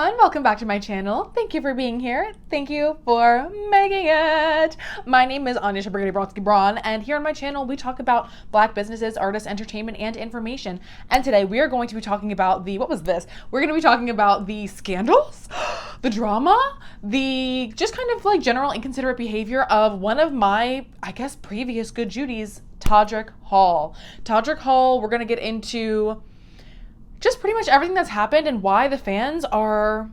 everyone, welcome back to my channel. Thank you for being here. Thank you for making it. My name is Anya Braun, and here on my channel we talk about Black businesses, artists, entertainment, and information. And today we are going to be talking about the, We're going to be talking about the scandals, the drama, the just kind of like general inconsiderate behavior of one of my, I guess, previous good Judies, Todrick Hall. Todrick Hall, we're going to get into just pretty much everything that's happened and why the fans are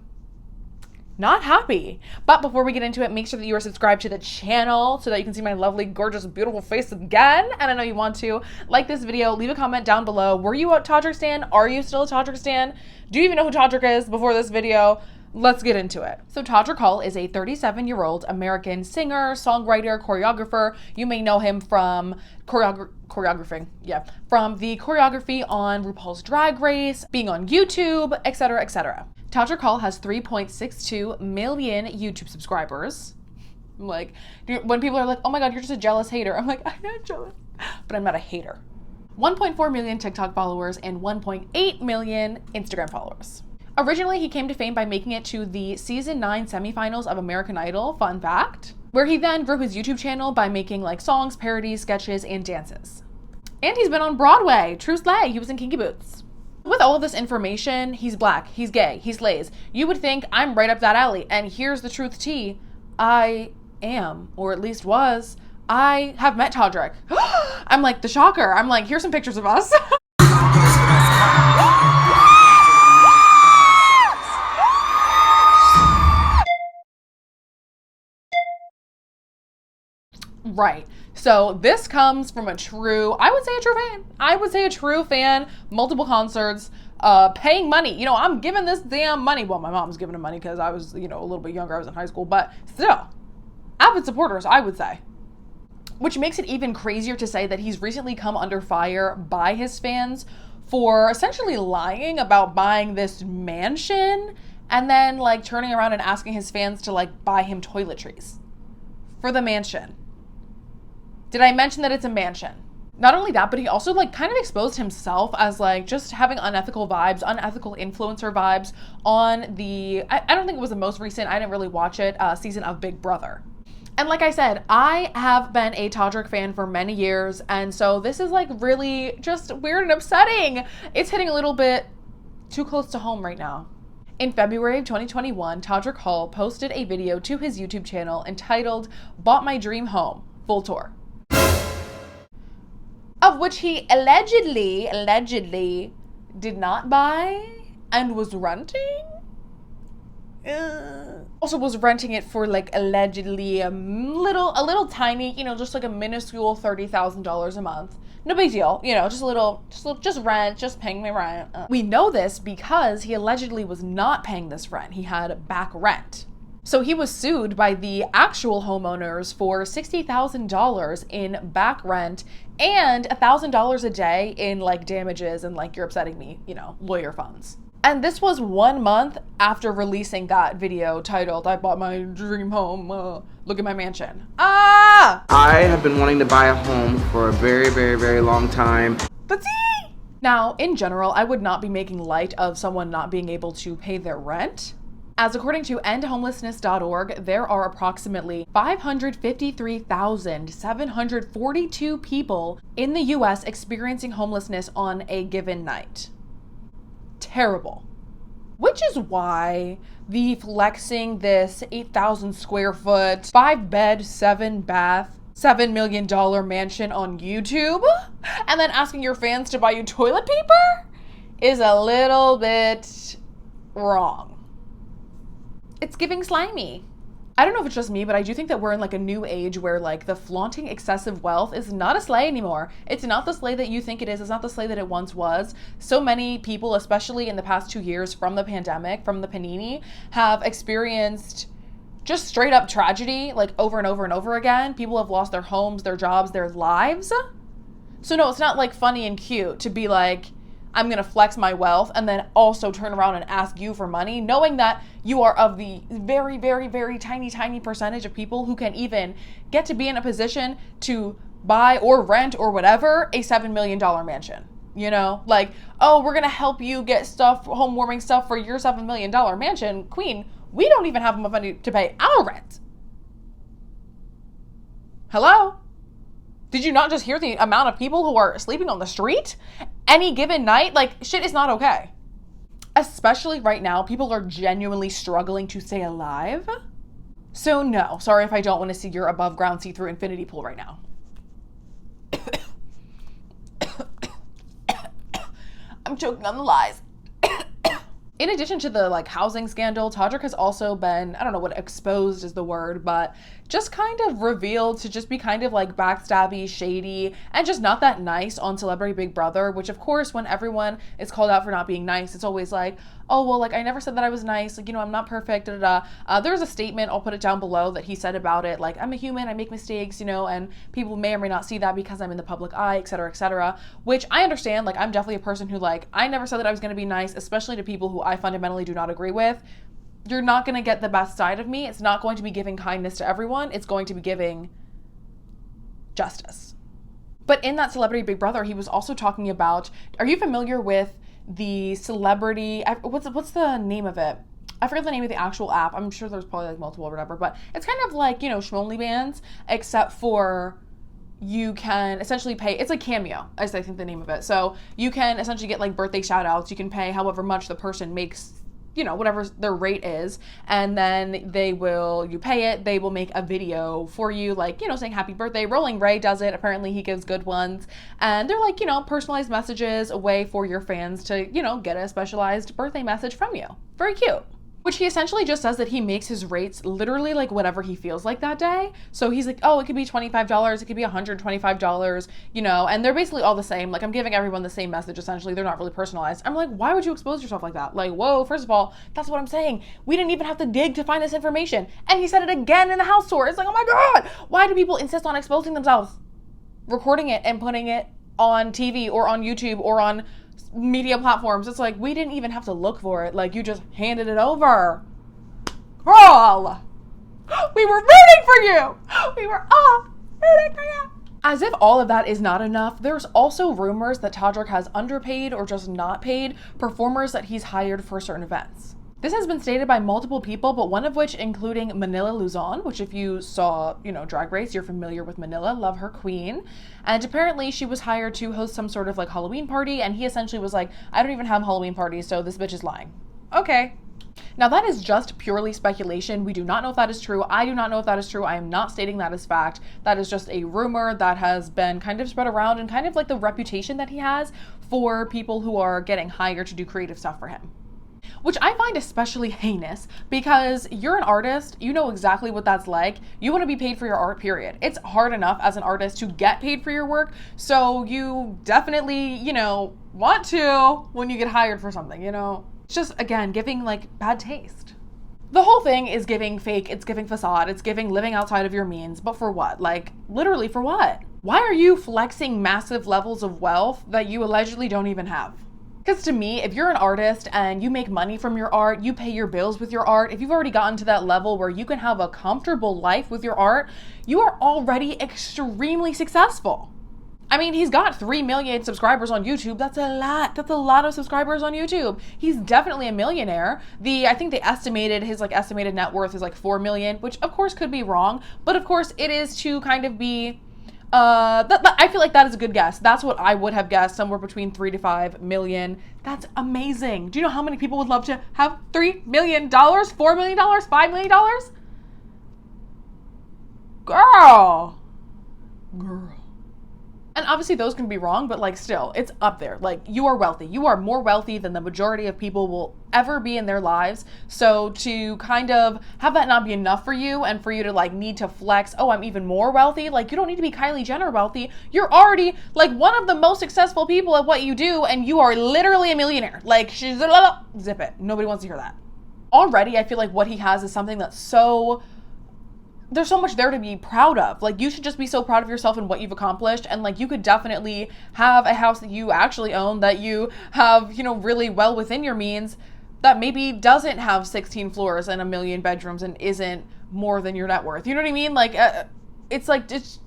not happy. But before we get into it, make sure that you are subscribed to the channel so that you can see my lovely, gorgeous, beautiful face again. And I know you want to. Like this video, leave a comment down below. Were you a Todrick stan? Are you still a Todrick stan? Do you even know who Todrick is before this video? Let's get into it. So Todrick Hall is a 37-year-old American singer, songwriter, choreographer. You may know him from from the choreography on RuPaul's Drag Race, being on YouTube, etc., etc. Todrick Hall has 3.62 million YouTube subscribers. Like, when people are like, oh my god, you're just a jealous hater. I'm like, I'm not jealous, but I'm not a hater. 1.4 million TikTok followers and 1.8 million Instagram followers. Originally, he came to fame by making it to the season 9 semifinals of American Idol, fun fact, where he then grew his YouTube channel by making like songs, parodies, sketches, and dances. And he's been on Broadway, true slay, he was in Kinky Boots. With all of this information, he's black, he's gay, he slays. You would think I'm right up that alley, and here's the truth tea. I am, or at least was, I have met Todrick. I'm like, the shocker. I'm like, here's some pictures of us. Right. So this comes from a true, I would say a true fan, multiple concerts, paying money. You know, I'm giving this damn money. Well, my mom's giving him money because I was, you know, a little bit younger. I was in high school, but still, avid supporters, I would say. Which makes it even crazier to say that he's recently come under fire by his fans for essentially lying about buying this mansion and then like turning around and asking his fans to like buy him toiletries for the mansion. Did I mention that it's a mansion? Not only that, but he also like kind of exposed himself as like just having unethical vibes, unethical influencer vibes on the, I don't think it was the most recent, I didn't really watch it, season of Big Brother. And like I said, I have been a Todrick fan for many years, and so this is like really just weird and upsetting. It's hitting a little bit too close to home right now. In February of 2021, Todrick Hall posted a video to his YouTube channel entitled "Bought My Dream Home, Full Tour," of which he allegedly did not buy and was renting. Also was renting it for like allegedly a little tiny, you know, just like a minuscule $30,000 a month. No big deal, you know, just rent, just paying me rent. We know this because he allegedly was not paying this rent. He had back rent. So he was sued by the actual homeowners for $60,000 in back rent and $1,000 a day in like damages and like, you're upsetting me, you know, lawyer funds. And this was 1 month after releasing that video titled, "I bought my dream home, look at my mansion." I have been wanting to buy a home for a very, very, very long time. But see! Now, in general, I would not be making light of someone not being able to pay their rent. As according to endhomelessness.org, there are approximately 553,742 people in the US experiencing homelessness on a given night. Terrible. Which is why the flexing this 8,000 square foot, 5-bed, 7-bath, $7 million mansion on YouTube and then asking your fans to buy you toilet paper is a little bit wrong. It's giving slimy. I don't know if it's just me, but I do think that we're in like a new age where like the flaunting excessive wealth is not a slay anymore. It's not the slay that you think it is. It's not the slay that it once was. So many people, especially in the past 2 years from the pandemic, from the panini, have experienced just straight up tragedy like over and over and over again. People have lost their homes, their jobs, their lives. So no, it's not like funny and cute to be like, I'm gonna flex my wealth and then also turn around and ask you for money, knowing that you are of the very, very, very tiny percentage of people who can even get to be in a position to buy or rent or whatever a $7 million mansion. you know? Like, oh, we're gonna help you get stuff, home warming stuff for your $7 million mansion. Queen, we don't even have enough money to pay our rent. Hello? Did you not just hear the amount of people who are sleeping on the street any given night? Like, shit is not okay. Especially right now, people are genuinely struggling to stay alive. So no, sorry if I don't want to see your above ground see-through infinity pool right now. I'm choking on the lies. In addition to the like housing scandal, Todrick has also been, I don't know what exposed is the word, but just kind of revealed to just be kind of like backstabby, shady, and just not that nice on Celebrity Big Brother, which of course, when everyone is called out for not being nice, it's always like, oh, well, like I never said that I was nice. Like, you know, I'm not perfect, da da da. There's a statement, I'll put it down below, that he said about it. Like, I'm a human, I make mistakes, you know, and people may or may not see that because I'm in the public eye, et cetera, which I understand. Like, I'm definitely a person who like, I never said that I was going to be nice, especially to people who I fundamentally do not agree with. You're not going to get the best side of me. It's not going to be giving kindness to everyone. It's going to be giving justice. But in that Celebrity Big Brother, he was also talking about, are you familiar with the celebrity, what's the name of it? I forget the name of the actual app. I'm sure there's probably like multiple or whatever, but it's kind of like, you know, Schmonly bands, except for you can essentially pay, it's like Cameo, is I think the name of it. So you can essentially get like birthday shout outs. You can pay however much the person makes, you know, whatever their rate is, and then you pay it, they will make a video for you, like, you know, saying happy birthday. Rolling Ray does it, apparently he gives good ones, and they're like, you know, personalized messages, a way for your fans to, you know, get a specialized birthday message from you. Very cute. Which he essentially just says that he makes his rates literally like whatever he feels like that day. So he's like, oh, it could be $25, it could be $125, you know, and they're basically all the same. Like, I'm giving everyone the same message, essentially. They're not really personalized. I'm like, why would you expose yourself like that? Like, whoa, first of all, that's what I'm saying. We didn't even have to dig to find this information. And he said it again in the house tour. It's like, oh my God, why do people insist on exposing themselves? Recording it and putting it on TV or on YouTube or on media platforms. It's like, we didn't even have to look for it. Like, you just handed it over. Girl, we were rooting for you. We were all rooting for you. As if all of that is not enough, there's also rumors that Todrick has underpaid or just not paid performers that he's hired for certain events. This has been stated by multiple people, but one of which including Manila Luzon, which if you saw, you know, Drag Race, you're familiar with Manila, love her queen. And apparently she was hired to host some sort of like Halloween party, and he essentially was like, I don't even have Halloween parties, so this bitch is lying. Okay. Now that is just purely speculation. We do not know if that is true. I do not know if that is true. I am not stating that as fact. That is just a rumor that has been kind of spread around, and kind of like the reputation that he has for people who are getting hired to do creative stuff for him. Which I find especially heinous, because you're an artist, you know exactly what that's like. You want to be paid for your art, period. It's hard enough as an artist to get paid for your work, so you definitely, you know, want to when you get hired for something, you know? It's just, again, giving like bad taste. The whole thing is giving fake, it's giving facade, it's giving living outside of your means, but for what? Like, literally for what? Why are you flexing massive levels of wealth that you allegedly don't even have? Because to me, if you're an artist and you make money from your art, you pay your bills with your art, if you've already gotten to that level where you can have a comfortable life with your art, you are already extremely successful. I mean, he's got 3 million subscribers on YouTube. That's a lot. That's a lot of subscribers on YouTube. He's definitely a millionaire. I think they estimated his estimated net worth is like 4 million, which of course could be wrong. But of course it is to kind of be, I feel like that is a good guess. That's what I would have guessed, somewhere between 3 to 5 million. That's amazing. Do you know how many people would love to have $3 million, $4 million, $5 million? Girl. And obviously those can be wrong, but like still, it's up there. Like, you are wealthy. You are more wealthy than the majority of people will ever be in their lives. So to kind of have that not be enough for you, and for you to like need to flex, oh, I'm even more wealthy. Like, you don't need to be Kylie Jenner wealthy. You're already like one of the most successful people at what you do, and you are literally a millionaire. Like, zip it. Nobody wants to hear that. Already, I feel like what he has is something that's so, there's so much there to be proud of. Like, you should just be so proud of yourself and what you've accomplished. And like, you could definitely have a house that you actually own, that you have, you know, really well within your means, that maybe doesn't have 16 floors and 1 million bedrooms and isn't more than your net worth. You know what I mean? Like, it's like, it's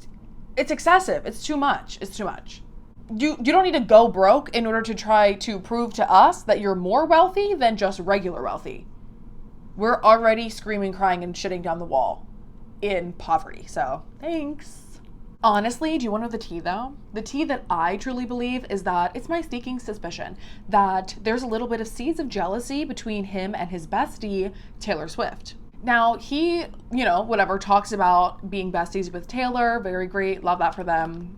excessive. It's too much. It's too much. you don't need to go broke in order to try to prove to us that you're more wealthy than just regular wealthy. We're already screaming, crying, and shitting down the wall in poverty. So thanks. Honestly, do you want to know the tea though? The tea that I truly believe is that it's my sneaking suspicion that there's a little bit of seeds of jealousy between him and his bestie, Taylor Swift. Now, he, whatever, talks about being besties with Taylor. Very great. Love that for them.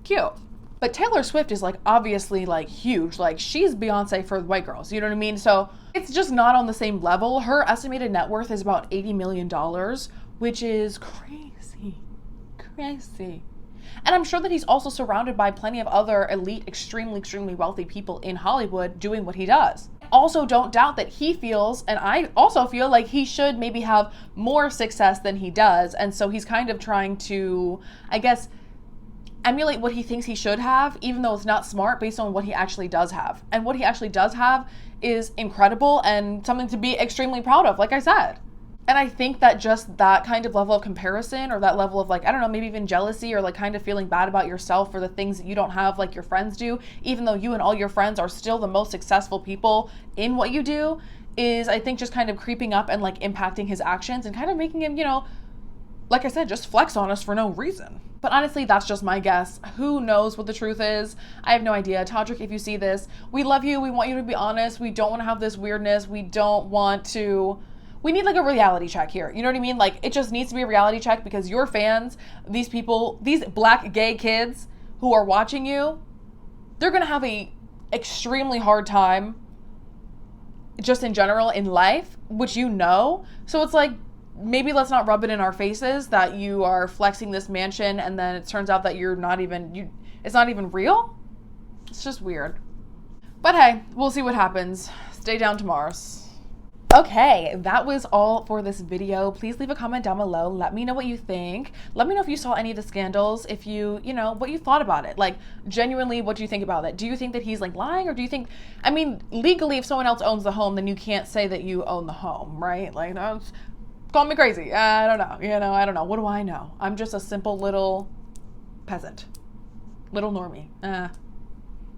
Cute. But Taylor Swift is like obviously like huge. Like she's Beyonce for white girls. You know what I mean? So it's just not on the same level. Her estimated net worth is about $80 million, which is crazy. Crazy. And I'm sure that he's also surrounded by plenty of other elite, extremely, extremely wealthy people in Hollywood doing what he does. Also, don't doubt that he feels, and I also feel like he should maybe have more success than he does. And so he's kind of trying to, I guess, emulate what he thinks he should have, even though it's not smart based on what he actually does have. And what he actually does have is incredible and something to be extremely proud of, like I said. And I think that just that kind of level of comparison, or that level of like, I don't know, maybe even jealousy, or like kind of feeling bad about yourself for the things that you don't have like your friends do, even though you and all your friends are still the most successful people in what you do, is I think just kind of creeping up and like impacting his actions and kind of making him, like I said, just flex on us for no reason. But honestly, that's just my guess. Who knows what the truth is? I have no idea. Todrick, if you see this, we love you. We want you to be honest. We don't want to have this weirdness. We need like a reality check here. You know what I mean? Like it just needs to be a reality check, because your fans, these people, these black gay kids who are watching you, they're going to have a extremely hard time just in general in life, which So it's like, maybe let's not rub it in our faces that you are flexing this mansion and then it turns out that it's not even real. It's just weird. But hey, we'll see what happens. Stay down to Mars. Okay, that was all for this video. Please leave a comment down below. Let me know what you think. Let me know if you saw any of the scandals, if what you thought about it. Like, genuinely, what do you think about it? Do you think that he's like lying, or do you think, legally, if someone else owns the home, then you can't say that you own the home, right? Like, that's, call me crazy. I don't know. I don't know. What do I know? I'm just a simple little peasant. Little normie.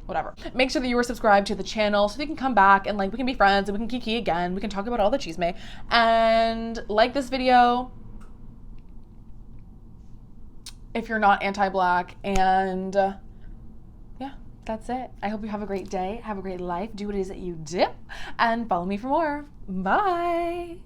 Whatever. Make sure that you are subscribed to the channel so you can come back and like we can be friends and we can kiki again. We can talk about all the chisme. And like this video if you're not anti-black. And yeah, that's it. I hope you have a great day. Have a great life. Do what it is that you do. And follow me for more. Bye.